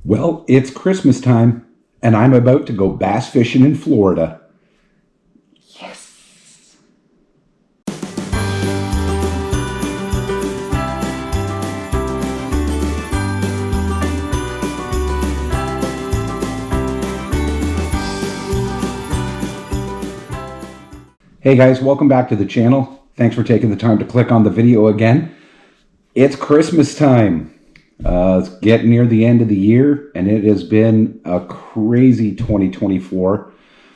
Well, it's Christmas time, and I'm about to go bass fishing in Florida. Yes! Hey guys, welcome back to the channel. Thanks for taking the time to click on the video again. It's Christmas time. It's getting near the end of the year, and it has been a crazy 2024.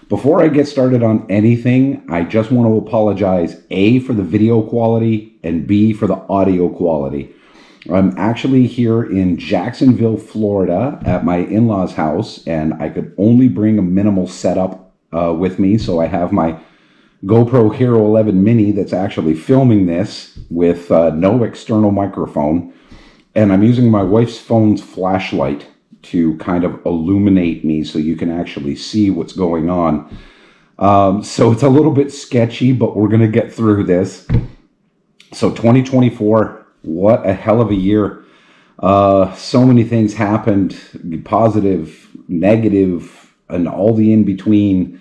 Before I get started on anything, I just want to apologize, A, for the video quality, and B, for the audio quality. I'm actually here in Jacksonville, Florida, at my in-laws' house, and I could only bring a minimal setup with me, so I have my GoPro Hero 11 Mini that's actually filming this with no external microphone. And I'm using my wife's phone's flashlight to kind of illuminate me so you can actually see what's going on. So it's a little bit sketchy, but we're going to get through this. So 2024, what a hell of a year. So many things happened, positive, negative, and all the in-between.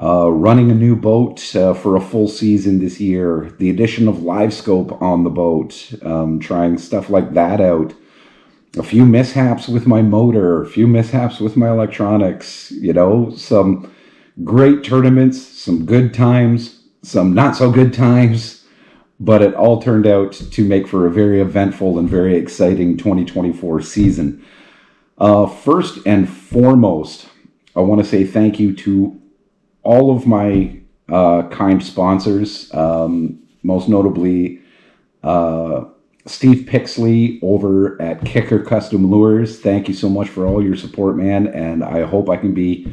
Running a new boat for a full season this year, the addition of live scope on the boat, trying stuff like that out, a few mishaps with my motor, a few mishaps with my electronics, some great tournaments, some good times, some not so good times, but it all turned out to make for a very eventful and very exciting 2024 season. First and foremost, I want to say thank you to all of my kind sponsors, most notably Steve Pixley over at Kicker Custom Lures. Thank you so much for all your support, man, and I hope I can be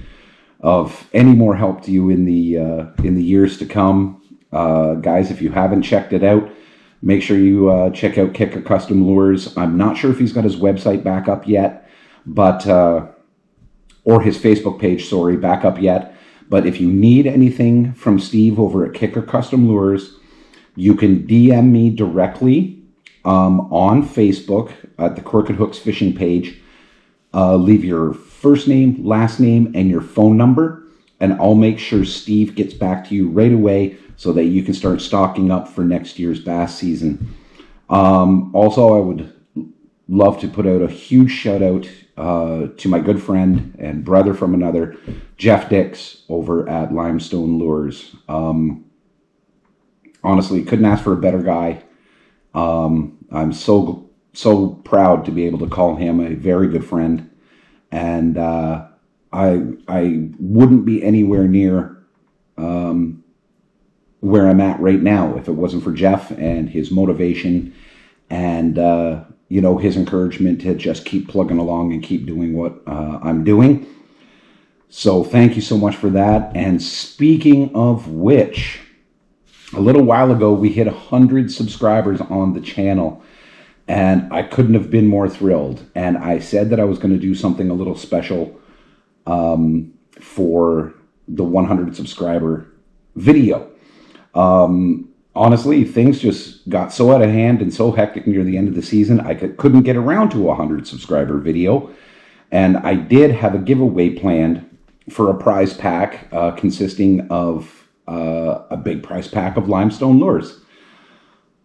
of any more help to you in the years to come. Guys, if you haven't checked it out, make sure you check out Kicker Custom Lures. I'm not sure if he's got his website back up yet, but or his Facebook page, sorry, back up yet. But if you need anything from Steve over at Kicker Custom Lures, you can DM me directly on Facebook at the Crooked Hooks Fishing page. Leave your first name, last name, and your phone number, and I'll make sure Steve gets back to you right away so that you can start stocking up for next year's bass season. Also, I would love to put out a huge shout out to my good friend and brother from another, Jeff Dix over at Limestone Lures. Honestly, couldn't ask for a better guy. I'm so proud to be able to call him a very good friend, and I wouldn't be anywhere near where I'm at right now if it wasn't for Jeff and his motivation and his encouragement to just keep plugging along and keep doing what I'm doing. So thank you so much for that. And speaking of which, a little while ago, we hit 100 subscribers on the channel, and I couldn't have been more thrilled. And I said that I was going to do something a little special for the 100 subscriber video. Honestly, things just got so out of hand and so hectic near the end of the season, I couldn't get around to a 100 subscriber video. And I did have a giveaway planned for a prize pack consisting of a big prize pack of Limestone lures.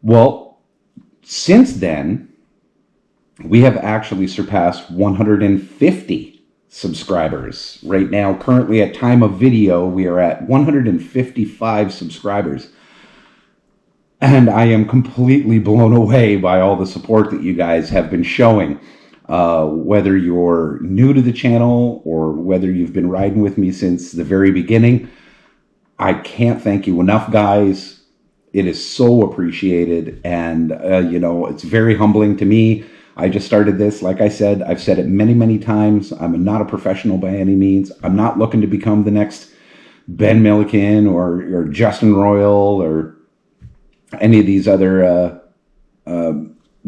Well, since then, we have actually surpassed 150 subscribers. Right now, currently at time of video, we are at 155 subscribers. And I am completely blown away by all the support that you guys have been showing. Whether you're new to the channel or whether you've been riding with me since the very beginning, I can't thank you enough, guys. It is so appreciated, and it's very humbling to me. I just started this, like I said, I've said it many, many times. I'm not a professional by any means. I'm not looking to become the next Ben Milliken or Justin Royal or any of these other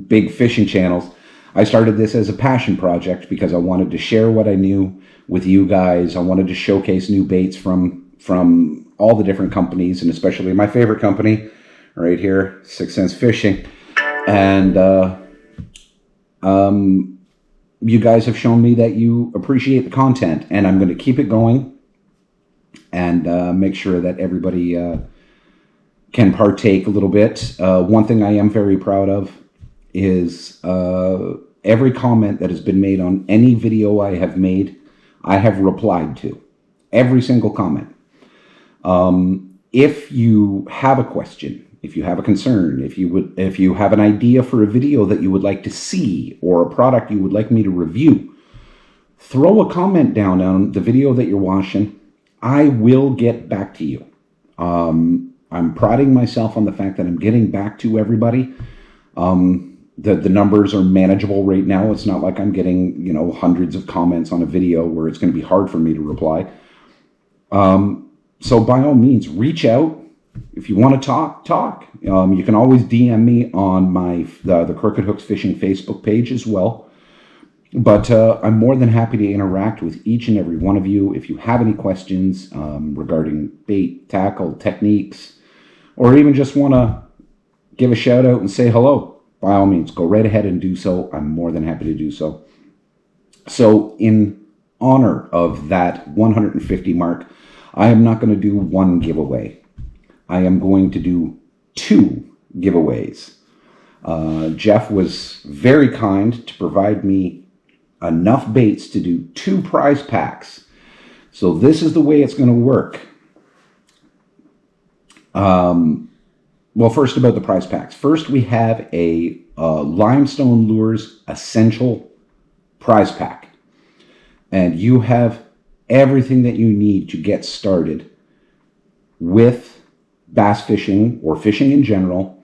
big fishing channels. I started this as a passion project because I wanted to share what I knew with you guys. I wanted to showcase new baits from all the different companies, and especially my favorite company right here, Sense Fishing. And you guys have shown me that you appreciate the content, and I'm going to keep it going and make sure that everybody can partake a little bit. One thing I am very proud of is every comment that has been made on any video I have made, I have replied to. Every single comment. If you have a question, if you have a concern, if you have an idea for a video that you would like to see or a product you would like me to review, throw a comment down on the video that you're watching. I will get back to you. I'm priding myself on the fact that I'm getting back to everybody. The numbers are manageable right now. It's not like I'm getting, hundreds of comments on a video where it's going to be hard for me to reply. So by all means, reach out. If you want to talk. You can always DM me on the Crooked Hooks Fishing Facebook page as well. But I'm more than happy to interact with each and every one of you. If you have any questions regarding bait, tackle, techniques, or even just want to give a shout out and say hello, by all means, go right ahead and do so. I'm more than happy to do so. So in honor of that 150 mark, I am not going to do one giveaway. I am going to do 2 giveaways. Jeff was very kind to provide me enough baits to do 2 prize packs. So this is the way it's going to work. Well, first about the prize packs. First, we have a Limestone Lures Essential prize pack. And you have everything that you need to get started with bass fishing or fishing in general.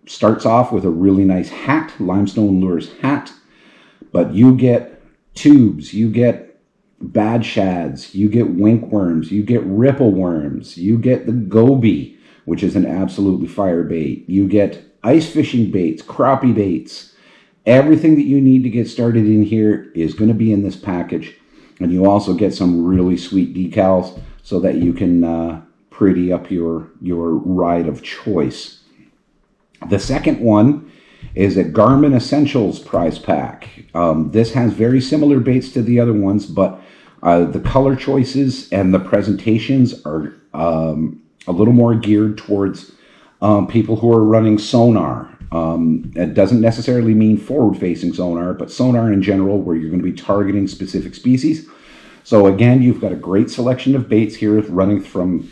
Starts off with a really nice hat, Limestone Lures hat. But you get tubes, you get bad shads, you get wink worms, you get ripple worms, you get the goby, which is an absolutely fire bait. You get ice fishing baits, crappie baits. Everything that you need to get started in here is going to be in this package. And you also get some really sweet decals so that you can pretty up your ride of choice. The second one is a Garmin Essentials prize pack. This has very similar baits to the other ones, but the color choices and the presentations are a little more geared towards people who are running sonar. It doesn't necessarily mean forward-facing sonar, but sonar in general, where you're going to be targeting specific species. So again, you've got a great selection of baits here running from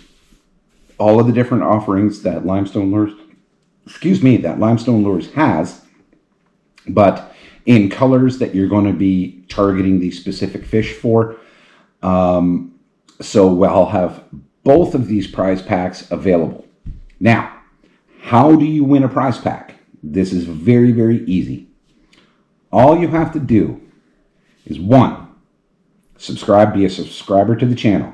all of the different offerings that Limestone Lures has, but in colors that you're going to be targeting these specific fish for. So I'll have both of these prize packs available. Now, how do you win a prize pack? This is very, very easy. All you have to do is 1, be a subscriber to the channel.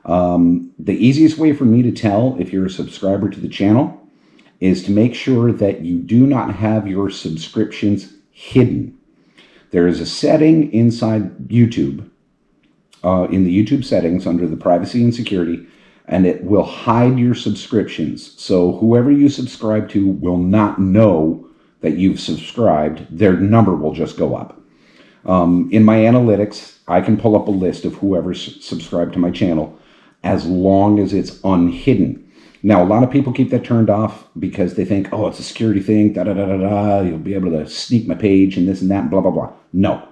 The easiest way for me to tell if you're a subscriber to the channel is to make sure that you do not have your subscriptions hidden. There is a setting inside YouTube, in the YouTube settings under the privacy and security, and it will hide your subscriptions. So whoever you subscribe to will not know that you've subscribed. Their number will just go up. In my analytics, I can pull up a list of whoever's subscribed to my channel as long as it's unhidden. Now, a lot of people keep that turned off because they think, oh, it's a security thing, you'll be able to sneak my page and this and that, blah, blah, blah. No.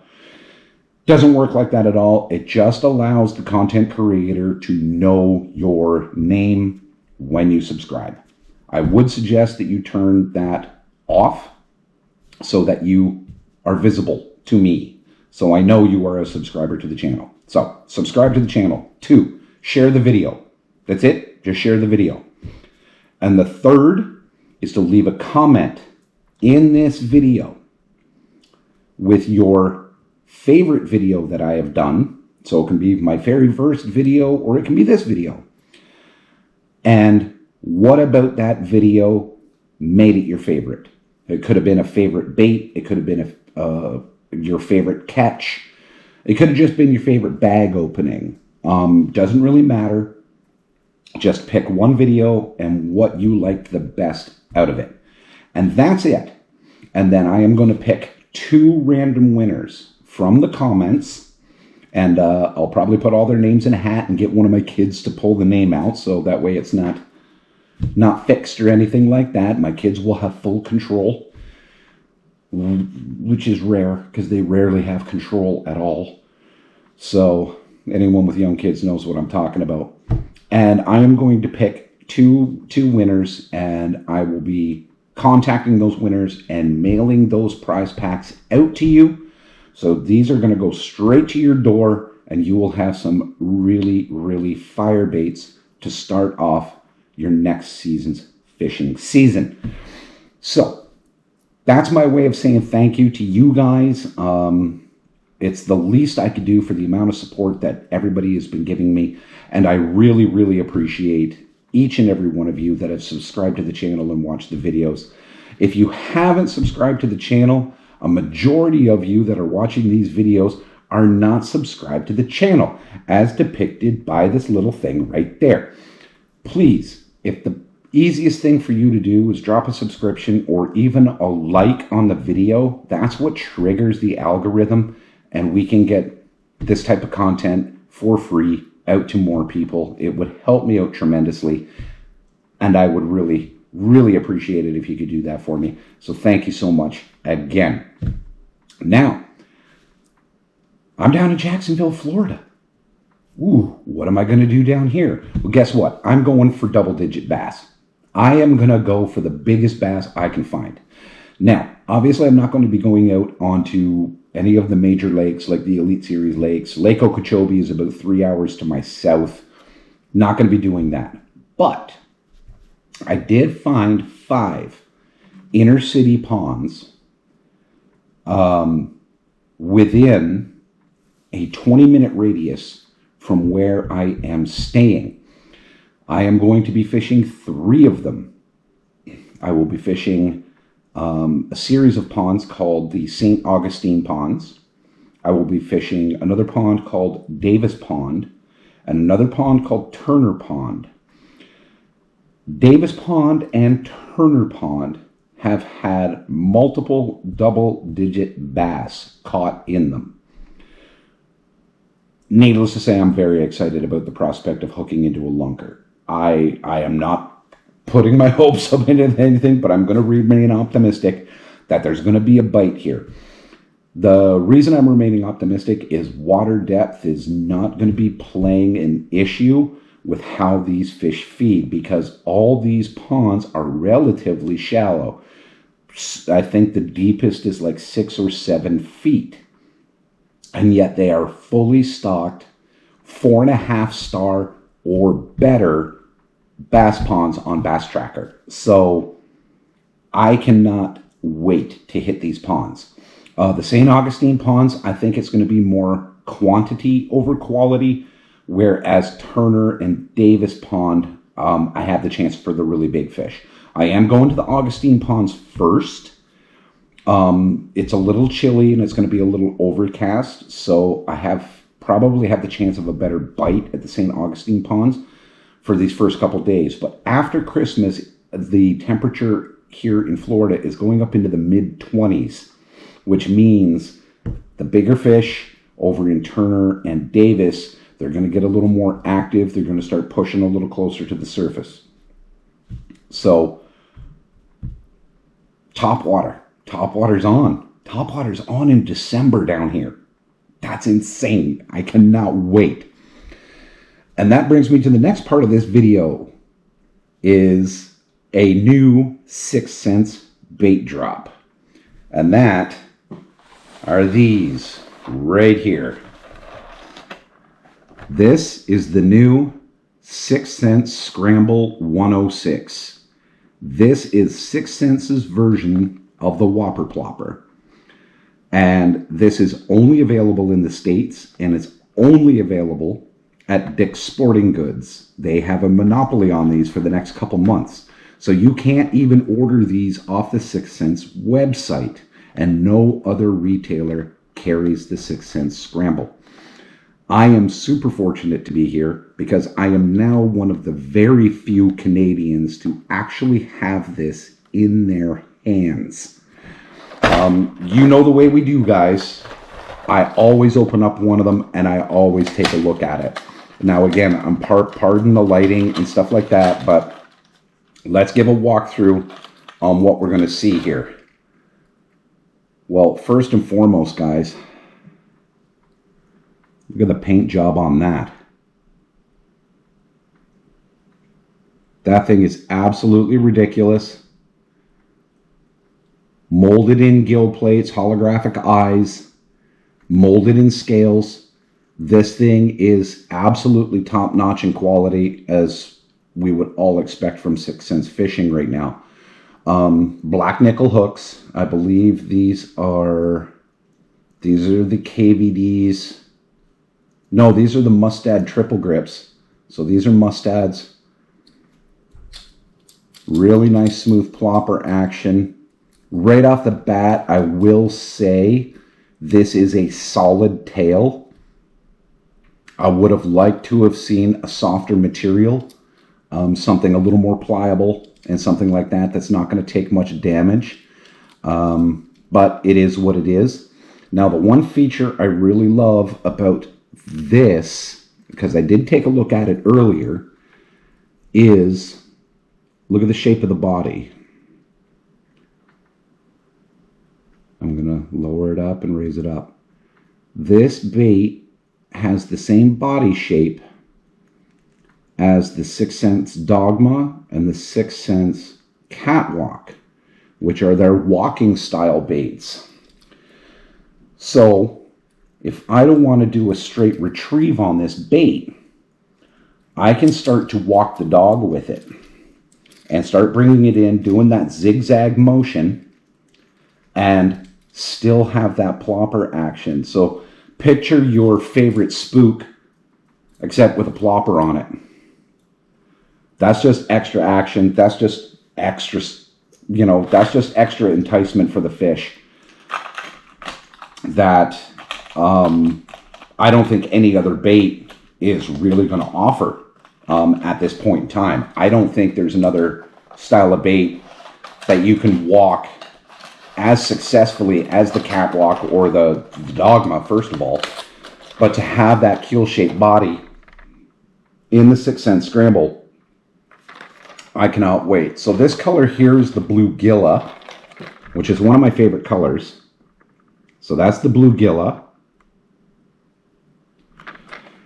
Doesn't work like that at all. It just allows the content creator to know your name when you subscribe. I would suggest that you turn that off so that you are visible to me, so I know you are a subscriber to the channel. So, subscribe to the channel. 2, share the video. That's it. Just share the video. And the third is to leave a comment in this video with your favorite video that I have done. So it can be my very first video, or it can be this video. And what about that video made it your favorite? It could have been a favorite bait. It could have been your favorite catch. It could have just been your favorite bag opening. Doesn't really matter. Just pick one video and what you liked the best out of it. And that's it. And then I am going to pick 2 random winners from the comments, and I'll probably put all their names in a hat and get one of my kids to pull the name out, so that way it's not fixed or anything like that. My kids will have full control, which is rare because they rarely have control at all. So anyone with young kids knows what I'm talking about. And I am going to pick two winners, and I will be contacting those winners and mailing those prize packs out to you. So these are going to go straight to your door, and you will have some really, really fire baits to start off your next season's fishing season. So that's my way of saying thank you to you guys. It's the least I could do for the amount of support that everybody has been giving me. And I really, really appreciate each and every one of you that have subscribed to the channel and watched the videos. If you haven't subscribed to the channel, a majority of you that are watching these videos are not subscribed to the channel, as depicted by this little thing right there. Please, if the easiest thing for you to do is drop a subscription or even a like on the video, that's what triggers the algorithm, and we can get this type of content for free out to more people. It would help me out tremendously, and I would really, really appreciate it if you could do that for me. So thank you so much again. Now, I'm down in Jacksonville, Florida. Ooh, what am I going to do down here? Well, guess what? I'm going for double-digit bass. I am going to go for the biggest bass I can find. Now, obviously, I'm not going to be going out onto any of the major lakes like the Elite Series lakes. Lake Okeechobee is about 3 hours to my south. Not going to be doing that. But I did find 5 inner city ponds within a 20-minute radius from where I am staying. I am going to be fishing 3 of them. I will be fishing a series of ponds called the St. Augustine Ponds. I will be fishing another pond called Davis Pond and another pond called Turner Pond. Davis Pond and Turner Pond have had multiple double-digit bass caught in them. Needless to say, I'm very excited about the prospect of hooking into a lunker. I am not putting my hopes up into anything, but I'm going to remain optimistic that there's going to be a bite here. The reason I'm remaining optimistic is water depth is not going to be playing an issue with how these fish feed, because all these ponds are relatively shallow. I think the deepest is like 6 or 7 feet. And yet they are fully stocked 4.5 star or better bass ponds on Bass Tracker. So I cannot wait to hit these ponds. The St. Augustine ponds, I think it's going to be more quantity over quality, whereas Turner and Davis Pond, I have the chance for the really big fish. I am going to the Augustine ponds first. It's a little chilly and it's going to be a little overcast, so I probably have the chance of a better bite at the St. Augustine ponds for these first couple days. But after Christmas, the temperature here in Florida is going up into the mid-20s, which means the bigger fish over in Turner and Davis, they're going to get a little more active. They're going to start pushing a little closer to the surface. So, Topwater. Topwater's on. Topwater's on in December down here. That's insane. I cannot wait. And that brings me to the next part of this video, is a new 6th Sense bait drop. And that are these right here. This is the new 6th Sense Scramble 106. This is 6th Sense's version of the Whopper Plopper. And this is only available in the States, and it's only available at Dick's Sporting Goods. They have a monopoly on these for the next couple months. So you can't even order these off the 6th Sense website, and no other retailer carries the 6th Sense Scramble. I am super fortunate to be here because I am now one of the very few Canadians to actually have this in their hands. You know the way we do, guys. I always open up one of them and I always take a look at it. Now again, I'm pardon the lighting and stuff like that, but let's give a walkthrough on what we're going to see here. Well, first and foremost, guys, look at the paint job on that. That thing is absolutely ridiculous. Molded in gill plates, holographic eyes, molded in scales. This thing is absolutely top-notch in quality, as we would all expect from Sixth Sense fishing right now. Black nickel hooks. I believe these are the KVDs. No, these are the Mustad triple grips. So these are Mustads. Really nice smooth plopper action. Right off the bat, I will say this is a solid tail. I would have liked to have seen a softer material, something a little more pliable and something like that that's not going to take much damage. But it is what it is. Now, the one feature I really love about this, because I did take a look at it earlier, is look at the shape of the body. I'm going to lower it up and raise it up. This bait has the same body shape as the Sixth Sense Dogma and the Sixth Sense Catwalk, which are their walking style baits. So if I don't want to do a straight retrieve on this bait, I can start to walk the dog with it and start bringing it in, doing that zigzag motion, and still have that plopper action. So picture your favorite spook, except with a plopper on it. That's just extra action. That's just extra, that's just extra enticement for the fish that I don't think any other bait is really going to offer at this point in time. I don't think there's another style of bait that you can walk as successfully as the Catwalk or the Dogma, first of all. But to have that keel-shaped body in the Sixth Sense Scramble, I cannot wait. So this color here is the Blue Gila, which is one of my favorite colors. So that's the Blue Gila.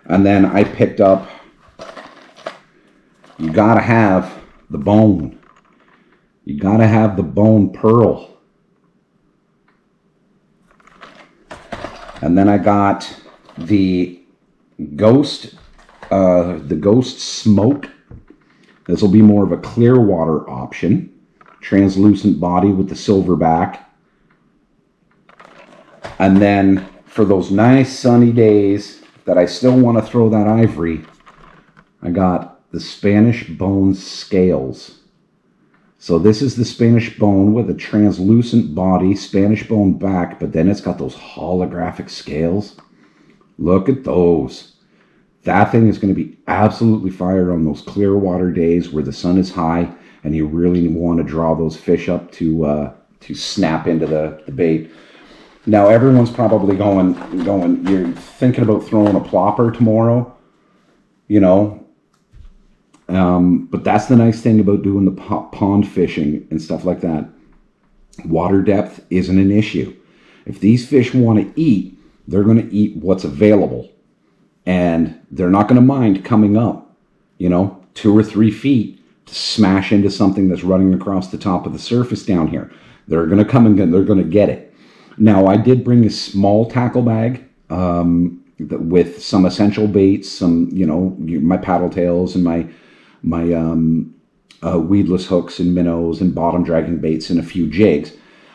And then I picked up, you gotta have the bone. You gotta have the bone pearl. And then I got the Ghost Smoke. This will be more of a clear water option. Translucent body with the silver back. And then for those nice sunny days that I still want to throw that ivory, I got the Spanish Bone Scales. So this is the Spanish Bone with a translucent body, Spanish Bone back, but then it's got those holographic scales. Look at those. That thing is going to be absolutely fire on those clear water days where the sun is high and you really want to draw those fish up to snap into the bait. Now everyone's probably going, you're thinking about throwing a plopper tomorrow, but that's the nice thing about doing the pond fishing and stuff like that. Water depth isn't an issue. If these fish want to eat, they're going to eat what's available. And they're not going to mind coming up, 2 or 3 feet to smash into something that's running across the top of the surface down here. They're going to come and they're going to get it. Now, I did bring a small tackle bag with some essential baits, some, my paddle tails and my weedless hooks and minnows and bottom dragging baits and a few jigs.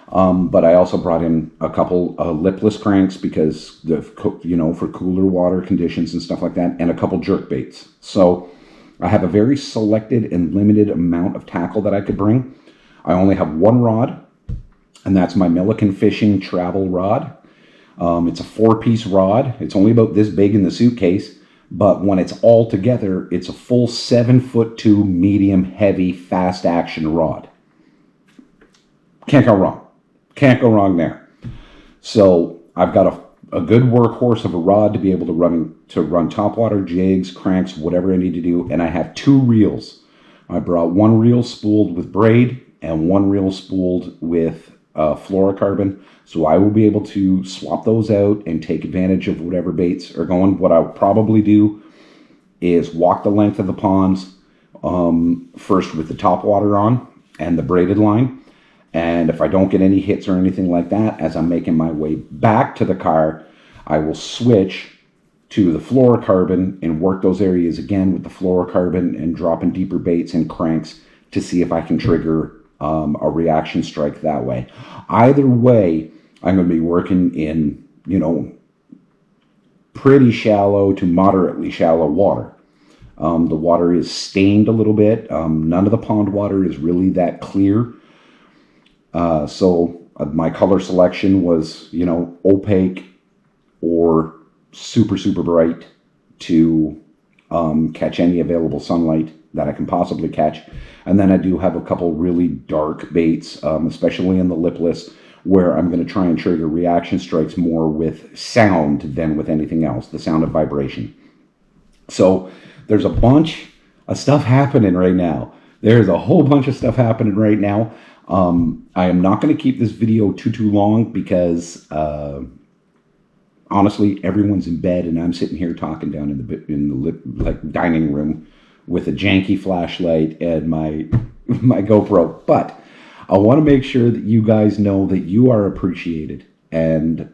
But I also brought in a couple lipless cranks because for cooler water conditions and stuff like that, and a couple jerk baits. So I have a very selected and limited amount of tackle that I could bring. I only have one rod, and that's my Milliken Fishing travel rod. It's a 4-piece rod. It's only about this big in the suitcase, but when it's all together, it's a full 7'2" medium heavy fast action rod. Can't go wrong. Can't go wrong there. So I've got a good workhorse of a rod to be able to run topwater, jigs, cranks, whatever I need to do. And I have 2 reels. I brought 1 reel spooled with braid and 1 reel spooled with fluorocarbon. So I will be able to swap those out and take advantage of whatever baits are going. What I'll probably do is walk the length of the ponds first with the topwater on and the braided line. And if I don't get any hits or anything like that, as I'm making my way back to the car, I will switch to the fluorocarbon and work those areas again with the fluorocarbon and dropping deeper baits and cranks to see if I can trigger a reaction strike that way. Either way, I'm going to be working in, pretty shallow to moderately shallow water. The water is stained a little bit. None of the pond water is really that clear. So my color selection was, opaque or super, super bright to catch any available sunlight that I can possibly catch. And then I do have a couple really dark baits, especially in the lipless, where I'm going to try and trigger reaction strikes more with sound than with anything else, the sound of vibration. So there's a bunch of stuff happening right now. There's a whole bunch of stuff happening right now. I am not going to keep this video too long because honestly, everyone's in bed and I'm sitting here talking down in the dining room with a janky flashlight and my GoPro. But I want to make sure that you guys know that you are appreciated and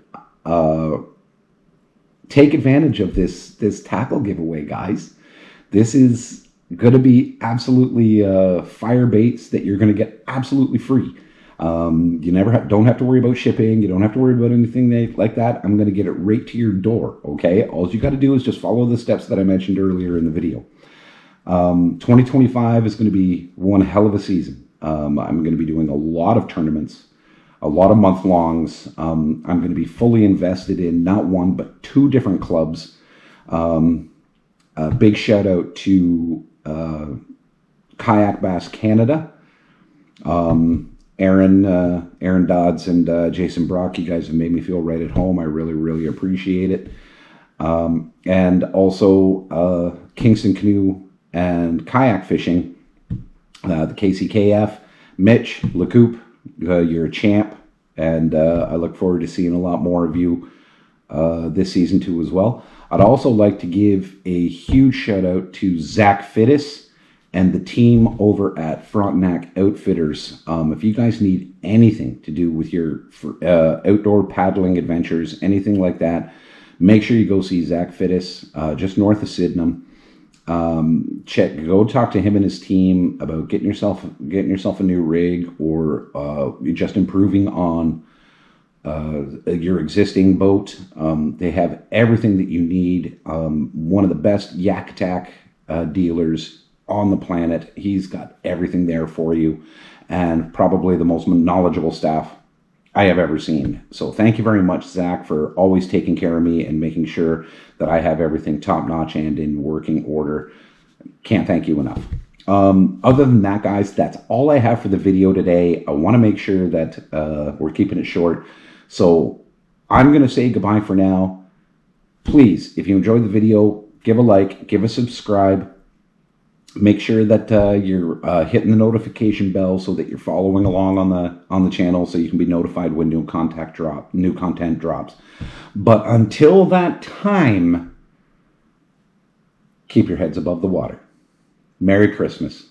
take advantage of this tackle giveaway, guys. This is going to be absolutely fire baits that you're going to get absolutely free. You don't have to worry about shipping. You don't have to worry about anything like that. I'm going to get it right to your door. Okay. All you got to do is just follow the steps that I mentioned earlier in the video. 2025 is going to be one hell of a season. I'm going to be doing a lot of tournaments, a lot of month-longs. I'm going to be fully invested in not 1, but 2 different clubs. A big shout out to Kayak Bass Canada. Aaron Dodds and Jason Brock, you guys have made me feel right at home. I really, really appreciate it. And also Kingston Canoe and Kayak Fishing, the KCKF, Mitch LeCoupe, you're a champ, and I look forward to seeing a lot more of you this season too as well. I'd also like to give a huge shout out to Zach Fittis and the team over at Frontenac Outfitters. If you guys need anything to do with your outdoor paddling adventures, anything like that, make sure you go see Zach Fittis, just north of Sydenham. Go talk to him and his team about getting yourself a new rig or just improving on your existing boat. They have everything that you need. One of the best Yak Attack dealers on the planet. He's got everything there for you, and probably the most knowledgeable staff I have ever seen. So thank you very much, Zach, for always taking care of me and making sure that I have everything top-notch and in working order. Can't thank you enough. Other than that, guys, that's all I have for the video today. I want to make sure that we're keeping it short. So I'm going to say goodbye for now. Please, if you enjoyed the video, give a like, give a subscribe. Make sure that you're hitting the notification bell so that you're following along on the channel so you can be notified when new content drops. But until that time, keep your heads above the water. Merry Christmas.